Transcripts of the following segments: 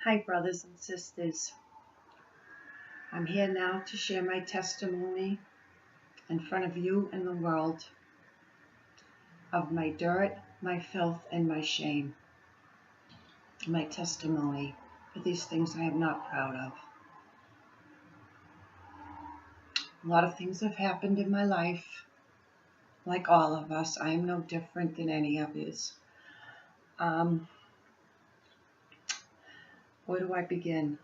Hi, brothers and sisters. I'm here now to share my testimony in front of you and the world of my dirt, my filth, and my shame. My testimony for these things I am not proud of. A lot of things have happened in my life. Like all of us, I am no different than any of yous. Where do I begin?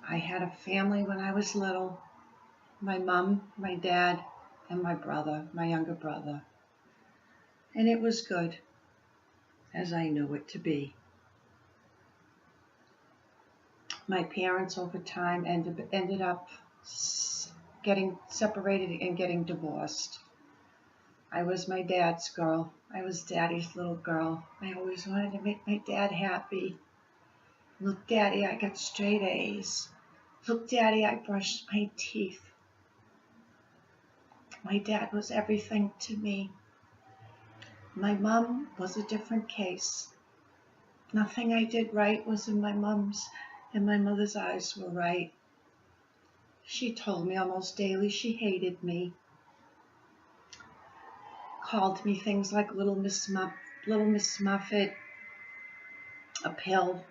I had a family when I was little. My mom, my dad, and my brother, my younger brother. And it was good, as I knew it to be. My parents over time ended up getting separated and getting divorced. I was my dad's girl. I was daddy's little girl. I always wanted to make my dad happy. Look, daddy, I got straight A's. Look, daddy, I brushed my teeth. My dad was everything to me. My mom was a different case. Nothing I did right was in my mom's and my mother's eyes were right. She told me almost daily she hated me. Called me things like Little Miss Muffet, a pill.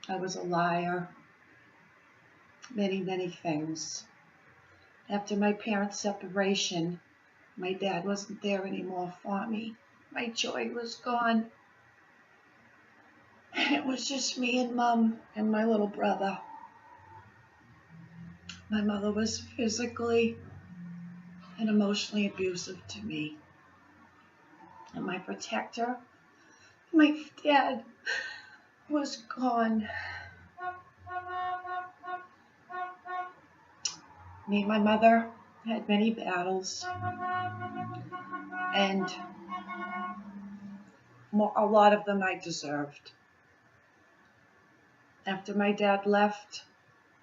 I was a liar. Many, many things. After my parents' separation, my dad wasn't there anymore for me. My joy was gone. And it was just me and Mom and my little brother. My mother was physically and emotionally abusive to me. And my protector, my dad, was gone. Me and my mother had many battles, and a lot of them I deserved. After my dad left,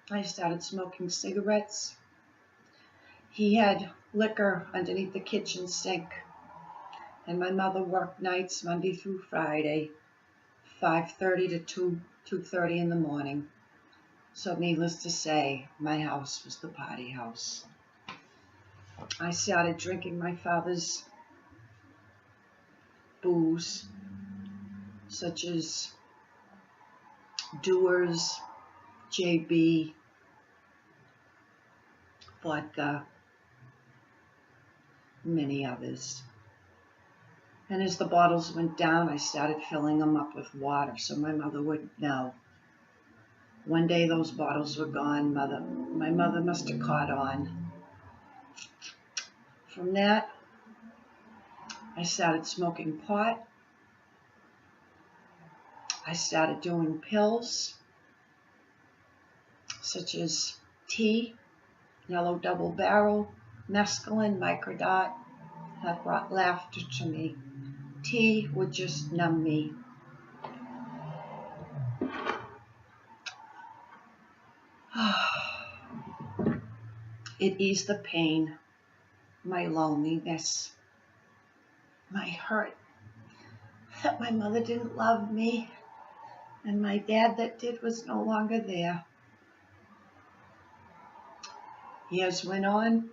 I started smoking cigarettes. He had liquor underneath the kitchen sink, and my mother worked nights Monday through Friday, 5:30 to 2:30 in the morning. So needless to say, my house was the party house. I started drinking my father's booze, such as Dewar's, JB, vodka, many others. And as the bottles went down, I started filling them up with water so my mother wouldn't know. One day those bottles were gone. My mother must have caught on. From that, I started smoking pot. I started doing pills, such as tea, yellow double barrel, mescaline, microdot. That brought laughter to me. Tea would just numb me. It eased the pain, my loneliness, my hurt that my mother didn't love me and my dad that did was no longer there. Years went on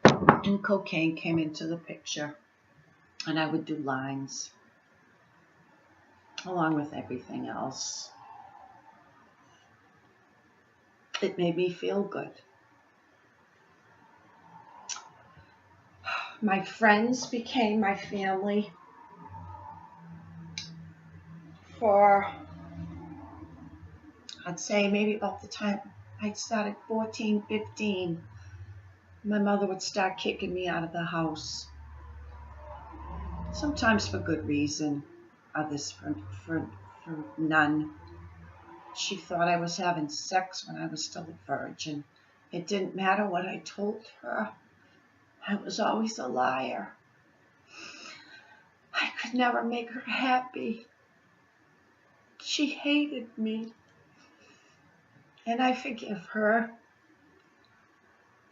and cocaine came into the picture, and I would do lines along with everything else. It made me feel good. My friends became my family for, I'd say, maybe about the time I started 14, 15. My mother would start kicking me out of the house. Sometimes for good reason, others for none. She thought I was having sex when I was still a virgin. It didn't matter what I told her. I was always a liar. I could never make her happy. She hated me. And I forgive her.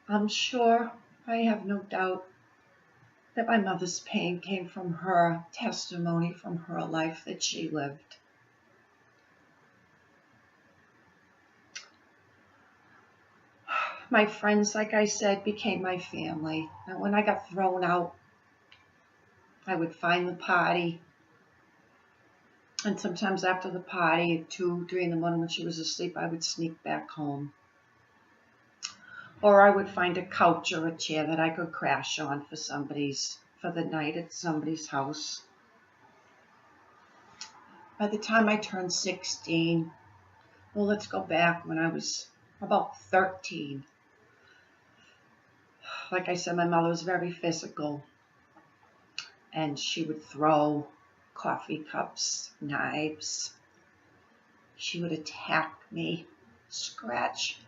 I'm sure, I have no doubt, that my mother's pain came from her testimony, from her life that she lived. My friends, like I said, became my family. And when I got thrown out, I would find the party. And sometimes after the party, at 2, 3 in the morning when she was asleep, I would sneak back home. Or I would find a couch or a chair that I could crash on for the night at somebody's house. By the time I turned 16, well, let's go back when I was about 13. Like I said, my mother was very physical, and she would throw coffee cups, knives. She would attack me, scratch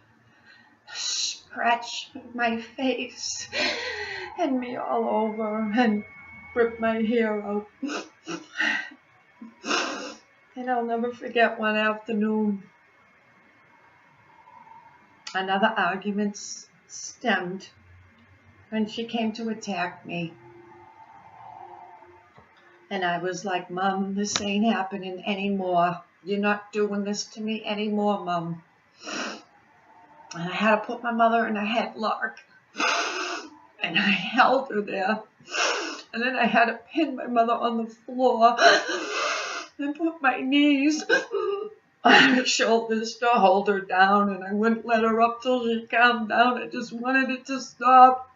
my face and me all over and rip my hair out. And I'll never forget one afternoon, another argument stemmed when she came to attack me. And I was like, Mom, this ain't happening anymore. You're not doing this to me anymore, Mom. And I had to put my mother in a headlock. And I held her there. And then I had to pin my mother on the floor and put my knees on her shoulders to hold her down. And I wouldn't let her up till she calmed down. I just wanted it to stop.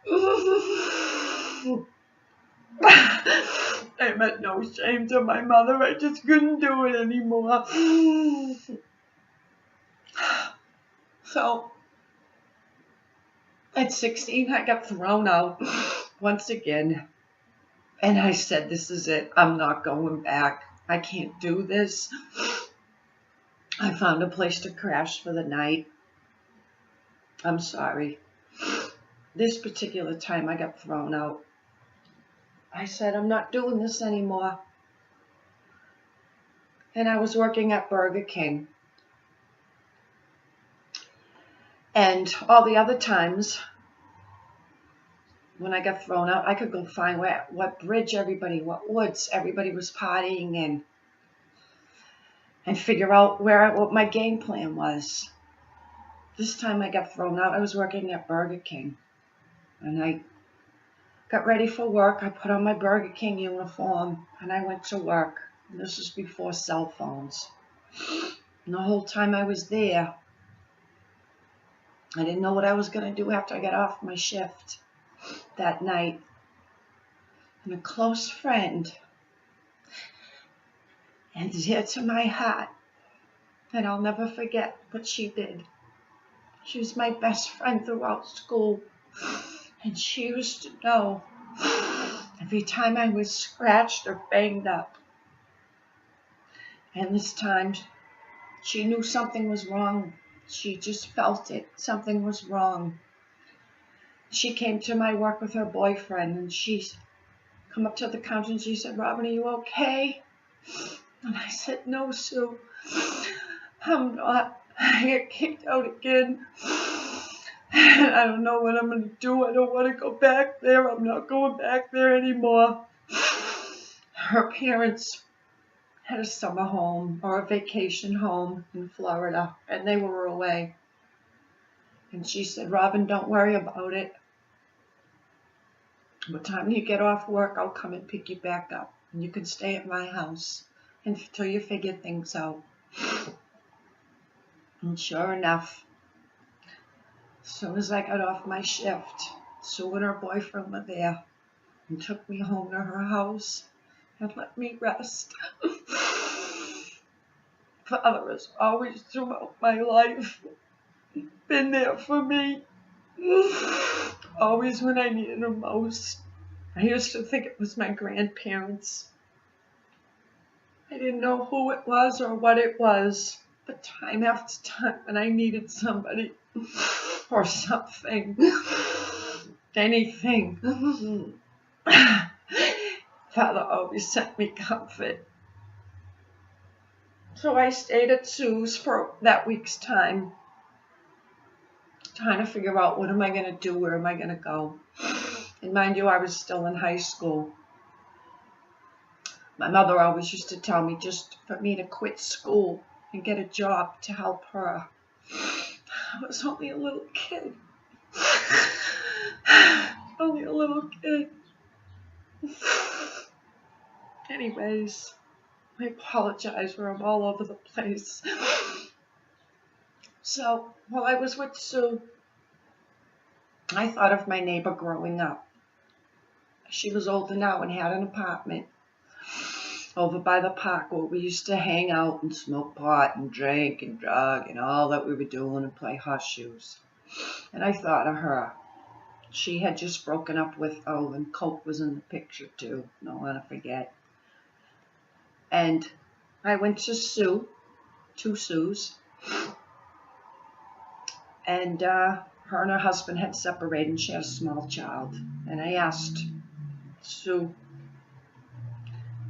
I meant no shame to my mother. I just couldn't do it anymore. So, at 16, I got thrown out once again. And I said, this is it. I'm not going back. I can't do this. I found a place to crash for the night. I'm sorry. This particular time I got thrown out. I said, I'm not doing this anymore. And I was working at Burger King. And all the other times when I got thrown out, I could go find what bridge what woods everybody was partying in, and figure out what my game plan was. This time I got thrown out. I was working at Burger King. And I got ready for work. I put on my Burger King uniform and I went to work. And this was before cell phones. And the whole time I was there, I didn't know what I was going to do after I got off my shift that night. And a close friend, and dear to my heart, and I'll never forget what she did. She was my best friend throughout school. And she used to know every time I was scratched or banged up. And this time, she knew something was wrong. She just felt it. Something was wrong. She came to my work with her boyfriend, and she come up to the counter and she said, Robin, are you okay? And I said, no, Sue, I'm not. I get kicked out again. I don't know what I'm going to do. I don't want to go back there. I'm not going back there anymore. Her parents had a summer home or a vacation home in Florida, and they were away. And she said, Robin, don't worry about it. What time you get off work, I'll come and pick you back up. And you can stay at my house until you figure things out. And sure enough, as soon as I got off my shift, Sue and her boyfriend were there and took me home to her house and let me rest. Father has always, throughout my life, been there for me. Always when I needed him most. I used to think it was my grandparents. I didn't know who it was or what it was, but time after time when I needed somebody or something, anything, Father always sent me comfort. So I stayed at Sue's for that week's time, trying to figure out what am I going to do, where am I going to go. And mind you, I was still in high school. My mother always used to tell me just for me to quit school and get a job to help her. I was only a little kid. Only a little kid. Anyways, I apologize for I'm all over the place. So, while I was with Sue, I thought of my neighbor growing up. She was older now and had an apartment over by the park where we used to hang out and smoke pot and drink and drug and all that we were doing and play horseshoes. And I thought of her. She had just broken up with, and Coke was in the picture too. Don't want to forget. And I went to Sue, two Sues, and her and her husband had separated and she had a small child. And I asked Sue,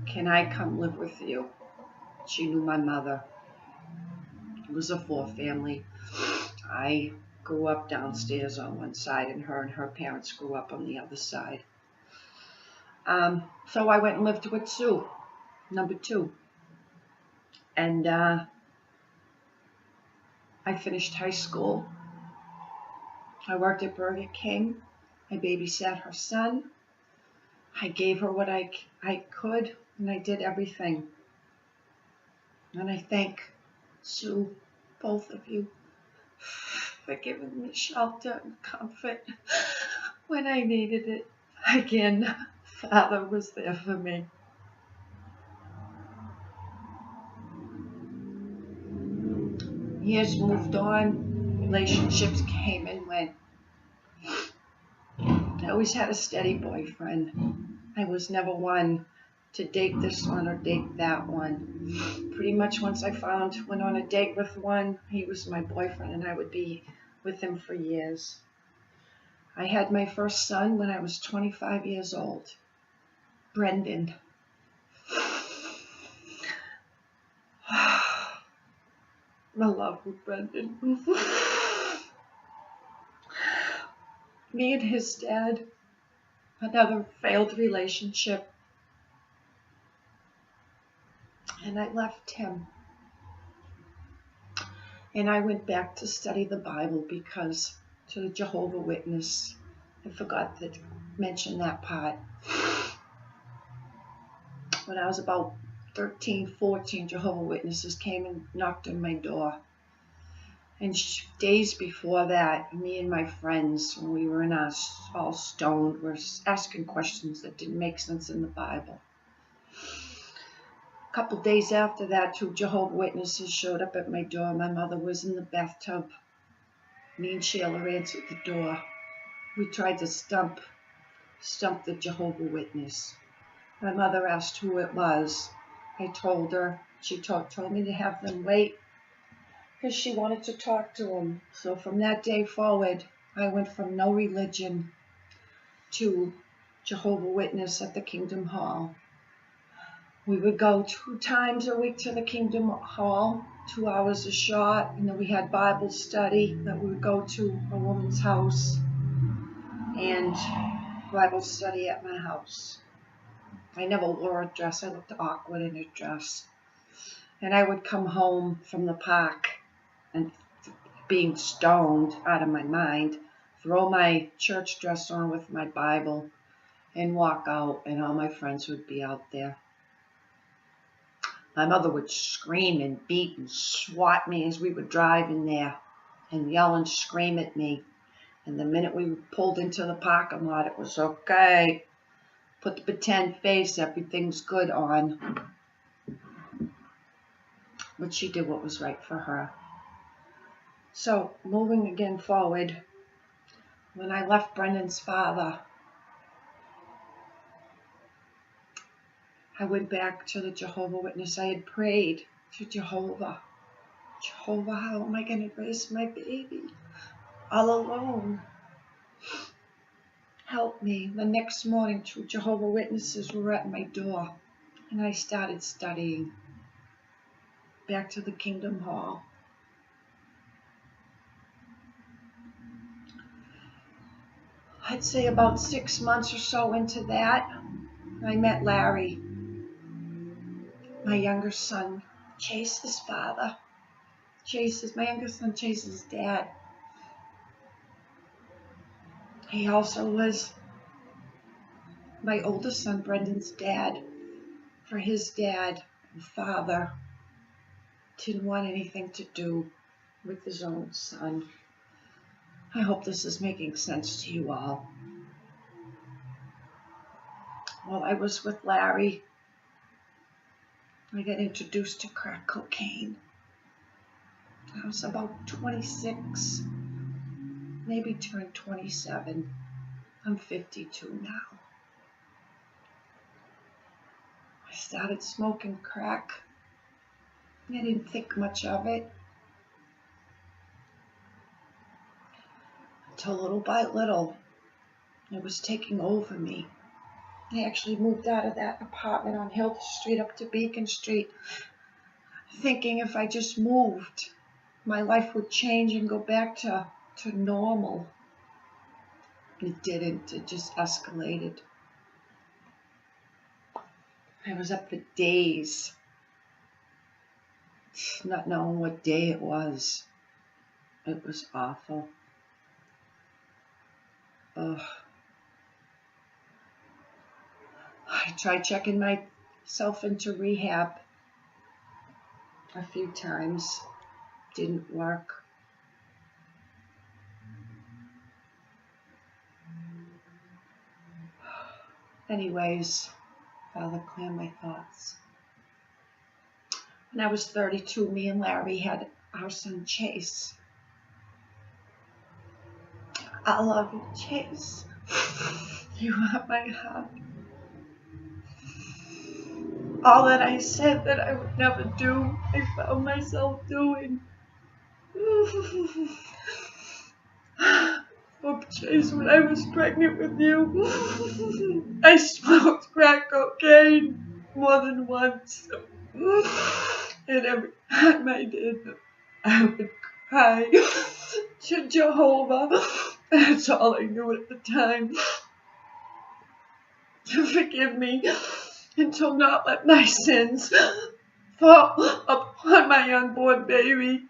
can I come live with you? She knew my mother. It was a four-family. I grew up downstairs on one side, and her parents grew up on the other side. So I went and lived with Sue, number 2. And I finished high school. I worked at Burger King. I babysat her son. I gave her what I could, and I did everything. And I thank Sue, both of you, for giving me shelter and comfort when I needed it. Again, Father was there for me. Years moved on, relationships came and went. I always had a steady boyfriend. I was never one to date this one or date that one. Pretty much once I went on a date with one, he was my boyfriend and I would be with him for years. I had my first son when I was 25 years old, Brendan. My love with Brendan. Me and his dad, another failed relationship. And I left him. And I went back to study the Bible because to the Jehovah Witness, I forgot to mention that part. When I was about 13, 14, Jehovah Witnesses came and knocked on my door. And days before that, me and my friends, when we were all stoned, were asking questions that didn't make sense in the Bible. A couple days after that, 2 Jehovah Witnesses showed up at my door. My mother was in the bathtub. Me and Sheila answered the door. We tried to stump the Jehovah Witness. My mother asked who it was. I told her. She told me to have them wait because she wanted to talk to him. So from that day forward, I went from no religion to Jehovah Witness at the Kingdom Hall. We would go 2 times a week to the Kingdom Hall, 2 hours a shot, and then we had Bible study that we would go to a woman's house and Bible study at my house. I never wore a dress. I looked awkward in a dress. And I would come home from the park and being stoned out of my mind, throw my church dress on with my Bible and walk out, and all my friends would be out there. My mother would scream and beat and swat me as we were driving there and yell and scream at me. And the minute we pulled into the parking lot, it was okay. Put the pretend face, everything's good on. But she did what was right for her. So, moving again forward, when I left Brendan's father, I went back to the Jehovah Witness. I had prayed to Jehovah. Jehovah, how am I going to raise my baby all alone? Help me. The next morning, 2 Jehovah Witnesses were at my door, and I started studying. Back to the Kingdom Hall. I'd say about 6 months or so into that, I met Larry. My younger son chased his father. My younger son chases his dad. He also was my oldest son, Brendan's dad. For his dad and father didn't want anything to do with his own son. I hope this is making sense to you all. While I was with Larry, I got introduced to crack cocaine. I was about 26, maybe turned 27. I'm 52 now. I started smoking crack. I didn't think much of it. Until little by little, it was taking over me. I actually moved out of that apartment on Hill Street up to Beacon Street, thinking if I just moved, my life would change and go back to normal. It didn't. It just escalated. I was up for days, not knowing what day it was. It was awful. Ugh. I tried checking myself into rehab a few times. Didn't work. Anyways, Father, clear my thoughts. When I was 32, me and Larry had our son Chase. I love you, Chase. You are my heart. All that I said that I would never do, I found myself doing. Oh, Chase, when I was pregnant with you, I smoked crack cocaine more than once. And every time I did, I would cry to Jehovah. That's all I knew at the time. To forgive me and to not let my sins fall upon my unborn baby.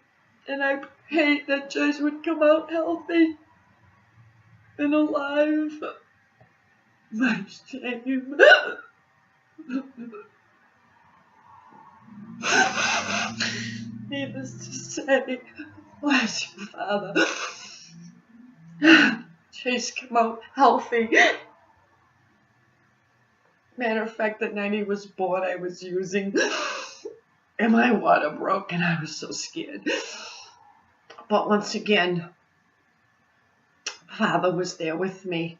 And I prayed that Joyce would come out healthy and alive. My shame. Needless to say, bless you, Father. Chase come out healthy. Matter of fact, the night he was born, I was using, and my water broke, and I was so scared. But once again, Father was there with me.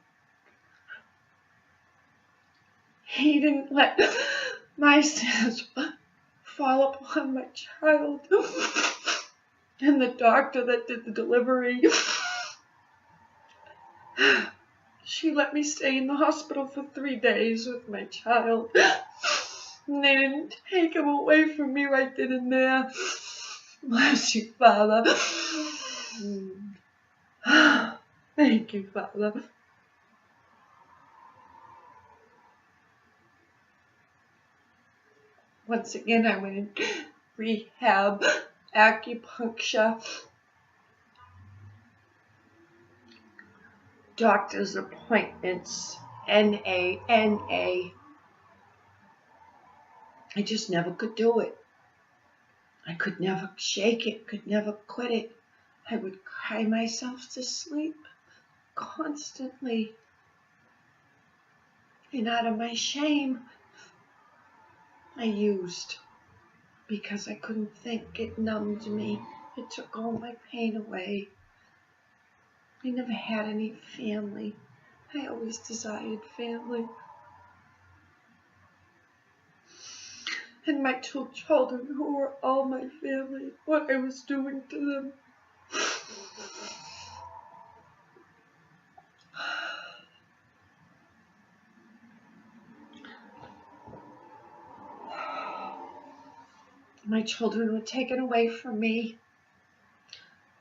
He didn't let my sins fall upon my child. And the doctor that did the delivery, she let me stay in the hospital for 3 days with my child. And they didn't take him away from me right then and there. Bless you, Father. Thank you, Father. Once again, I went in rehab, acupuncture, doctor's appointments, NA. I just never could do it. I could never shake it, could never quit it. I would cry myself to sleep constantly. And out of my shame, I used, because I couldn't think. It numbed me. It took all my pain away. I never had any family. I always desired family. And my 2 children, who were all my family, what I was doing to them. My children were taken away from me.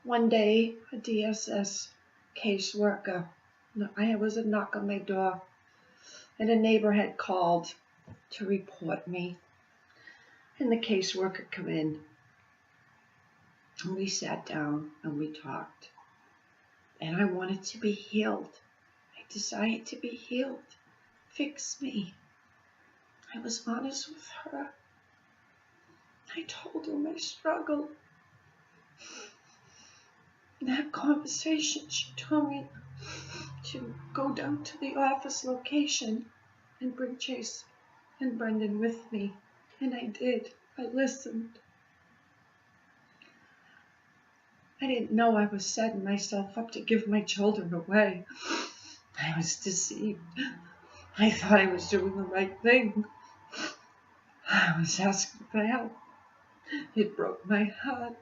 One day, a DSS caseworker I was a knock on my door, and a neighbor had called to report me. And the caseworker come in, and we sat down and we talked. And I wanted to be healed. I desired to be healed. Fix me. I was honest with her. I told her my struggle. In that conversation, she told me to go down to the office location and bring Chase and Brendan with me. And I did. I listened. I didn't know I was setting myself up to give my children away. I was deceived. I thought I was doing the right thing. I was asking for help. It broke my heart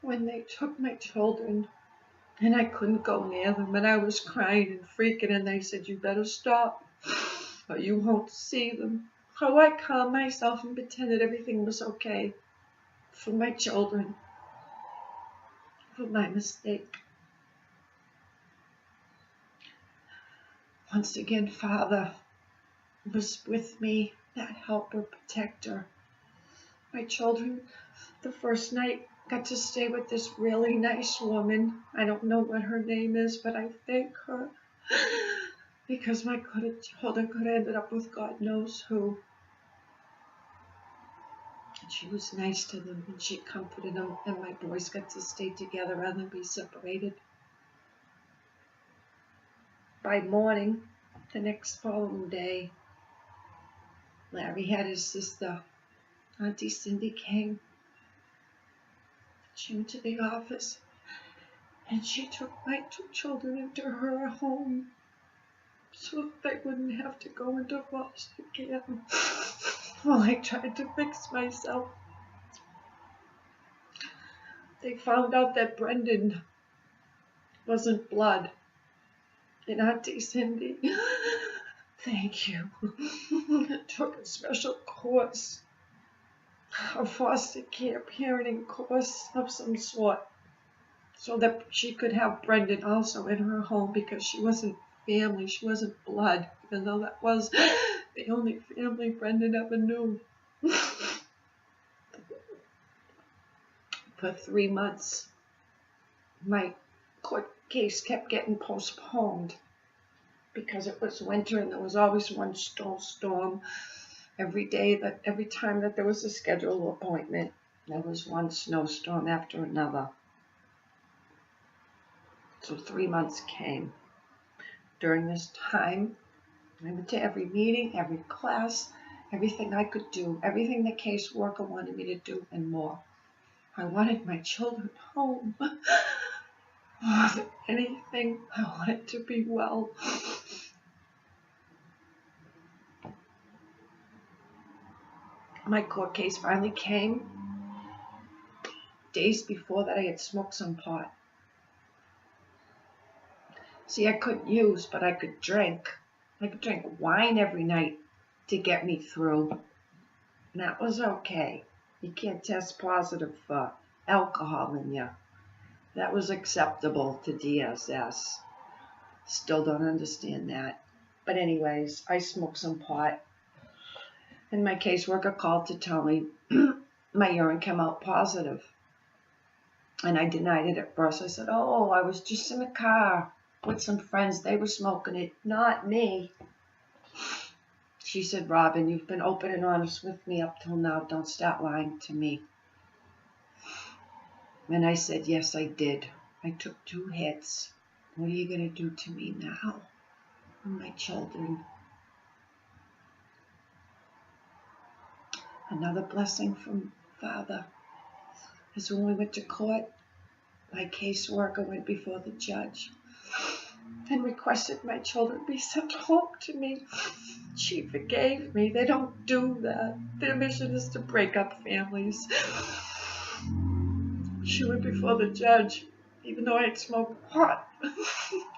when they took my children and I couldn't go near them, and I was crying and freaking, and they said, "You better stop or you won't see them." So I calmed myself and pretended everything was okay for my children, for my mistake. Once again, Father was with me, that helper, protector. My children, the first night, got to stay with this really nice woman. I don't know what her name is, but I thank her because my children could have ended up with God knows who. And she was nice to them, and she comforted them, and my boys got to stay together rather than be separated. By morning, the next following day, Larry had his sister, Auntie Cindy, came. She went to the office, and she took my two children into her home so they wouldn't have to go into foster care. Well, I tried to fix myself. They found out that Brendan wasn't blood. And Auntie Cindy, thank you, took a special course, a foster care parenting course of some sort, so that she could have Brendan also in her home, because she wasn't family, she wasn't blood, even though that was the only family Brendan ever knew. For 3 months, my court case kept getting postponed because it was winter and there was always one snowstorm. Every time that there was a scheduled appointment, there was one snowstorm after another. So 3 months came. During this time, I went to every meeting, every class, everything I could do, everything the caseworker wanted me to do, and more. I wanted my children home. More than anything, I wanted to be well. My court case finally came. Days before that, I had smoked some pot. See, I couldn't use, but I could drink. I could drink wine every night to get me through. And that was okay. You can't test positive for alcohol in you. That was acceptable to DSS. Still don't understand that. But anyways, I smoked some pot. And my caseworker called to tell me my urine came out positive. And I denied it at first. I said, "Oh, I was just in the car with some friends. They were smoking it, not me." She said, "Robin, you've been open and honest with me up till now. Don't start lying to me." And I said, "Yes, I did. I took 2 hits. What are you going to do to me now? And my children." Another blessing from Father is when we went to court, my caseworker went before the judge and requested my children be sent home to me. She forgave me. They don't do that. Their mission is to break up families. She went before the judge, even though I had smoked pot,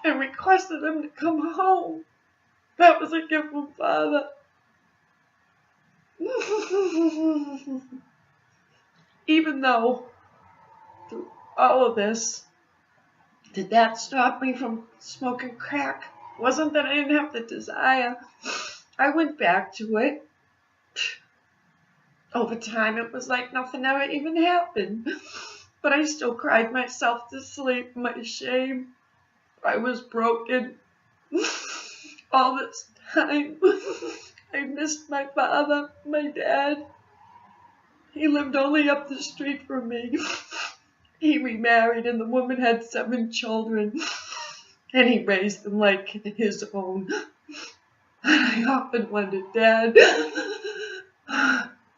and requested them to come home. That was a gift from Father. Even though through all of this, Did that stop me from smoking crack? Wasn't that I didn't have the desire. I went back to it. Over time, it was like nothing ever even happened. But I still cried myself to sleep. My shame. I was broken. All this time. I missed my father, my dad. He lived only up the street from me. He remarried and the woman had 7 children. And he raised them like his own. And I often wondered, Dad,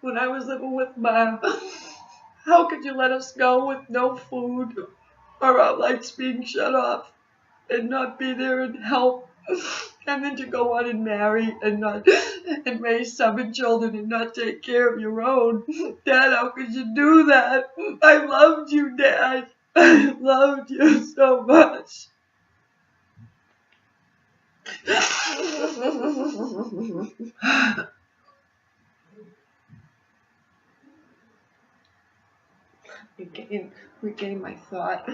when I was living with Mom, how could you let us go with no food or our lights being shut off and not be there and help? And then to go on and marry and raise 7 children and not take care of your own. Dad, how could you do that? I loved you, Dad. I loved you so much. Regain my thought.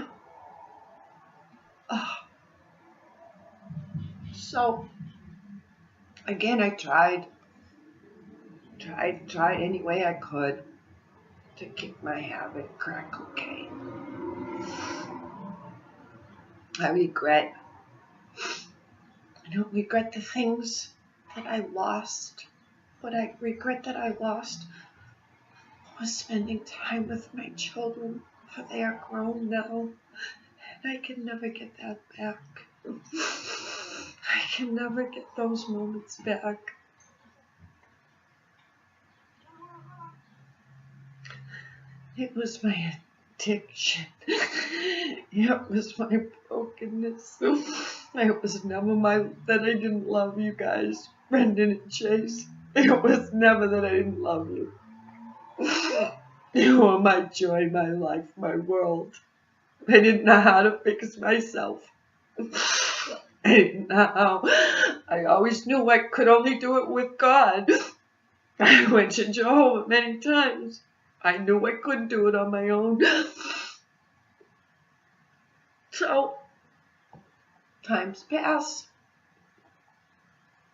So, again, I tried any way I could to kick my habit, crack cocaine. I don't regret the things that I lost. What I regret that I lost was spending time with my children, for they are grown now, and I can never get that back. I can never get those moments back. It was my addiction. It was my brokenness. It was never that I didn't love you guys, Brendan and Chase. It was never that I didn't love you. You were my joy, my life, my world. I didn't know how to fix myself. I didn't know how. I always knew I could only do it with God. I went to Jehovah many times. I knew I couldn't do it on my own. So, times pass.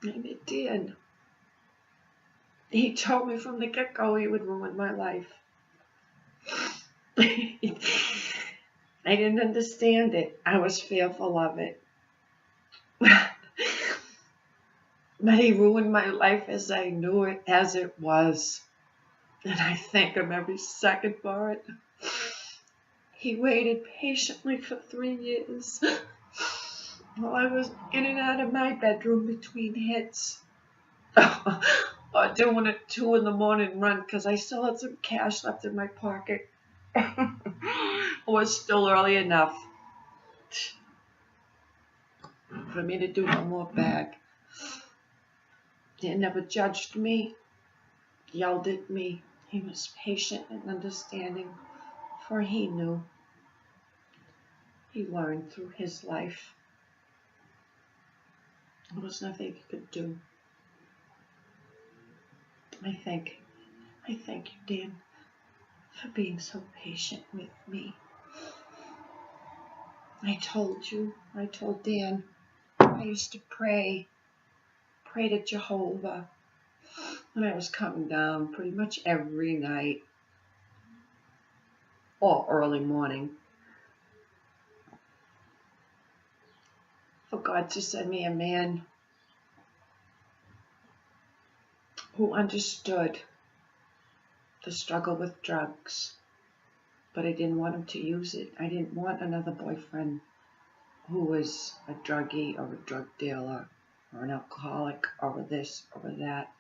And it did. He told me from the get-go he would ruin my life. I didn't understand it. I was fearful of it. But he ruined my life as I knew it, as it was. And I thank him every second for it. He waited patiently for 3 years while I was in and out of my bedroom between hits. Or doing a 2 in the morning run because I still had some cash left in my pocket. It was still early enough for me to do one more bag. He never judged me, yelled at me. He was patient and understanding, for he knew. He learned through his life. There was nothing he could do. I thank you, Dan, for being so patient with me. I told Dan, I used to pray to Jehovah when I was coming down pretty much every night or early morning for God to send me a man who understood the struggle with drugs, but I didn't want him to use it. I didn't want another boyfriend who was a druggie or a drug dealer or an alcoholic or this or that.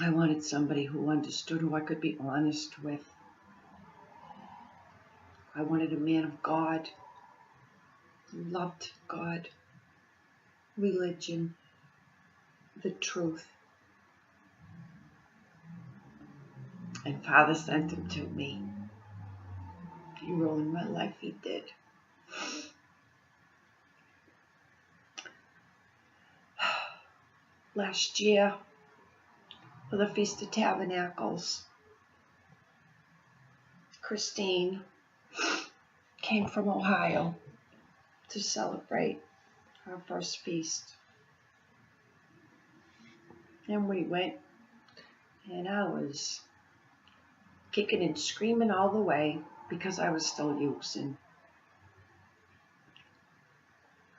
I wanted somebody who understood, who I could be honest with. I wanted a man of God who loved God, religion, the truth. And Father sent him to me. He ruined my life, he did. Last year, for the Feast of Tabernacles, Christine came from Ohio to celebrate our first feast. And we went, and I was kicking and screaming all the way because I was still using.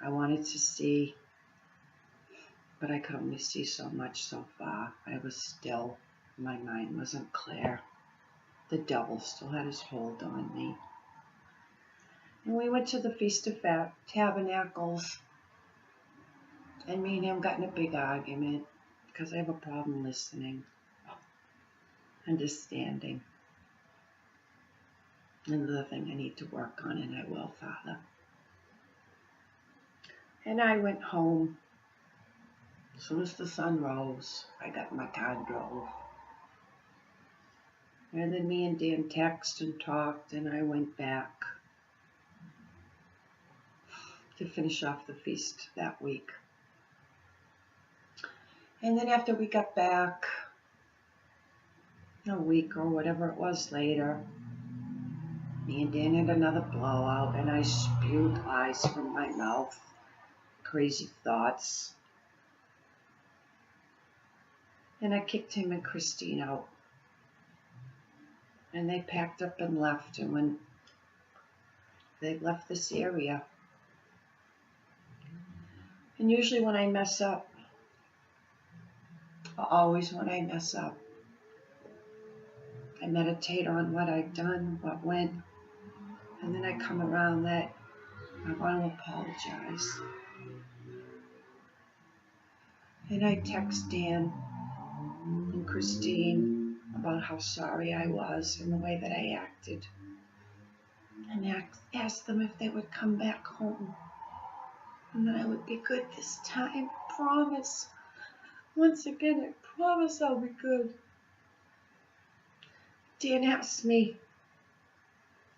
I wanted to see, but I could only see so much so far. I was still, my mind wasn't clear. The devil still had his hold on me. And we went to the Feast of Tabernacles, and me and him got in a big argument because I have a problem listening, understanding. Another thing I need to work on, and I will, Father. And I went home. As soon as the sun rose, I got in my car and drove. And then me and Dan texted and talked, and I went back to finish off the feast that week. And then after we got back, a week or whatever it was later, me and Dan had another blowout, and I spewed lies from my mouth, crazy thoughts. And I kicked him and Christine out. And they packed up and left, and when they left this area, and usually when I mess up, always when I mess up, I meditate on what I've done, what went, and then I come around that I want to apologize. And I text Dan and Christine about how sorry I was and the way that I acted, and asked them if they would come back home, and that I would be good this time. Promise. Once again, I promise I'll be good. Dan asked me,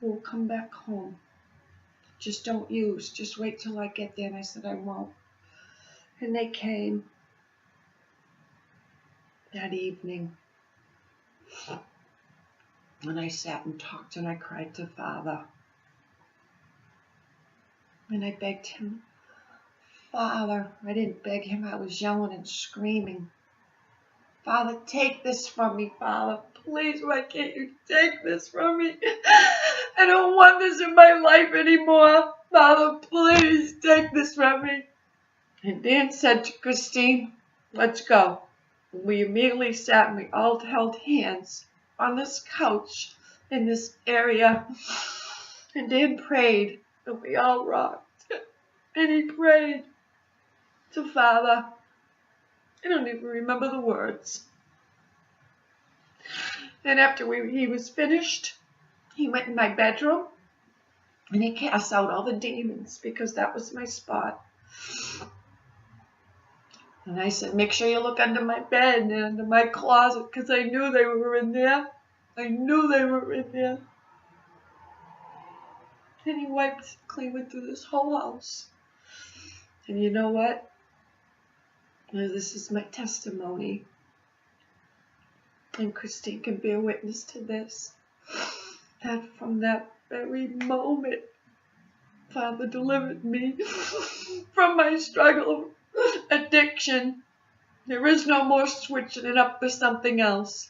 we'll come back home. Just don't use. Just wait till I get there. And I said, I won't. And they came that evening. And I sat and talked and I cried to Father. And I begged him, Father, I didn't beg him, I was yelling and screaming. Father, take this from me, Father. Please, why can't you take this from me? I don't want this in my life anymore. Father, please take this from me. And Dan said to Christine, let's go. And we immediately sat and we all held hands on this couch in this area. And Dan prayed, and we all rocked. And he prayed to Father. I don't even remember the words. And after he was finished, he went in my bedroom and he cast out all the demons because that was my spot. And I said, make sure you look under my bed and under my closet because I knew they were in there. I knew they were in there. And he wiped clean went through this whole house. And you know what? This is my testimony. And Christine can bear witness to this. That from that very moment, Father delivered me from my struggle of addiction. There is no more switching it up for something else.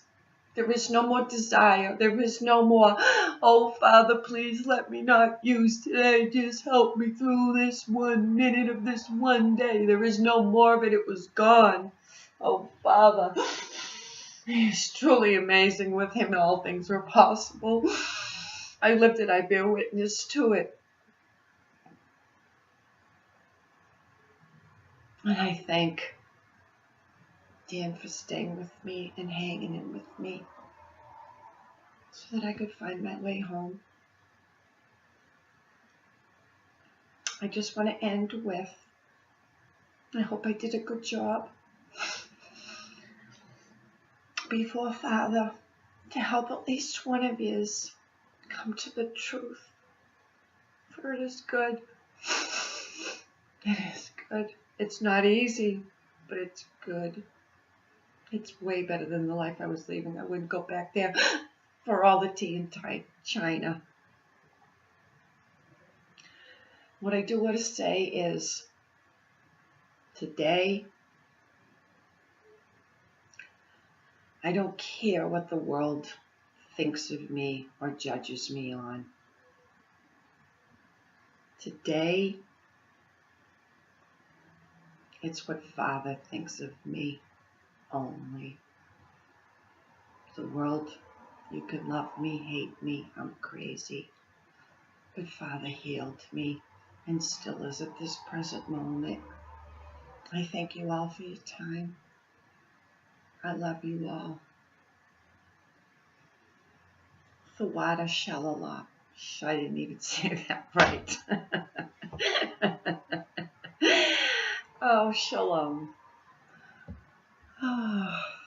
There is no more desire. There is no more, oh, Father, please let me not use today. Just help me through this 1 minute of this one day. There is no more of it. It was gone. Oh, Father. He's truly amazing. With him, all things are possible. I lived it. I bear witness to it. And I thank Dan for staying with me and hanging in with me so that I could find my way home. I just want to end with, I hope I did a good job before Father to help at least one of yous come to the truth. For it is good. It is good. It's not easy, but it's good. It's way better than the life I was leaving. I wouldn't go back there for all the tea and China. what I do want to say is today, I don't care what the world thinks of me or judges me on. Today, it's what Father thinks of me only. The world, you can love me, hate me, I'm crazy. But Father healed me and still is at this present moment. I thank you all for your time. I love you all. Thawada Shalala. I didn't even say that right. Oh, shalom. Oh.